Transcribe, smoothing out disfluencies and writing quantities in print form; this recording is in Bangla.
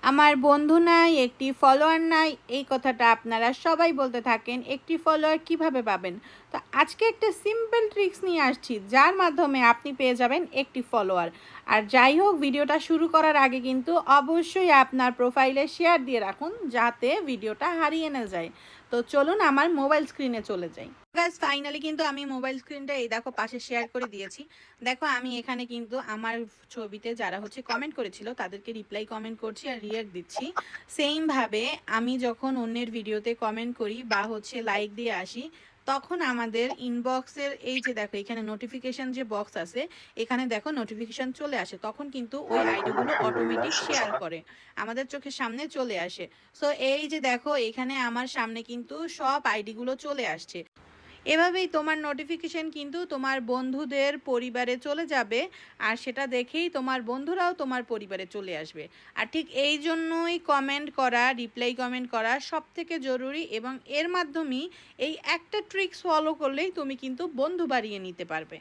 আমার বন্ধু নাই, একটি ফলোয়ার নাই, এই কথাটা আপনারা সবাই বলতে থাকেন। একটি ফলোয়ার কিভাবে পাবেন? তো আজকে একটা সিম্পল ট্রিক্স নিয়ে আসছি, যার মাধ্যমে আপনি পেয়ে যাবেন একটি ফলোয়ার। আর যাই হোক, ভিডিওটা শুরু করার আগে কিন্তু অবশ্যই আপনার প্রোফাইলে শেয়ার দিয়ে রাখুন, যাতে ভিডিওটা হারিয়ে না যায়। তো চলুন আমার মোবাইল স্ক্রিনে চলে যাই। গাইস, ফাইনালি কিন্তু আমি মোবাইল স্ক্রিনটা এই দেখো পাশে শেয়ার করে দিয়েছি। দেখো আমি এখানে কিন্তু আমার ছবিতে যারা হচ্ছে কমেন্ট করেছিল তাদেরকে রিপ্লাই কমেন্ট করছি আর রিয়াক্ট দিচ্ছি। সেম ভাবে আমি যখন অন্যের ভিডিওতে কমেন্ট করি বা হচ্ছে লাইক দিয়ে আসি, তখন আমাদের ইনবক্সের এই যে দেখো এখানে নোটিফিকেশন যে বক্স আছে, এখানে দেখো নোটিফিকেশন চলে আসে, তখন কিন্তু ওই আইডিগুলো অটোমেটিক শেয়ার করে আমাদের চোখের সামনে চলে আসে। সো এই যে দেখো এখানে আমার সামনে কিন্তু সব আইডিগুলো চলে আসছে। এভাবেই তোমার নোটিফিকেশন কিন্তু তোমার বন্ধুদের পরিবারে চলে যাবে, আর সেটা দেখেই তোমার বন্ধুরাও তোমার পরিবারে চলে আসবে। আর ঠিক এই জন্যই কমেন্ট করা, রিপ্লাই কমেন্ট করা সব থেকে জরুরি, এবং এর মাধ্যমেই এই একটা ট্রিক্স ফলো করলেই তুমি কিন্তু বন্ধু বাড়িয়ে নিতে পারবে।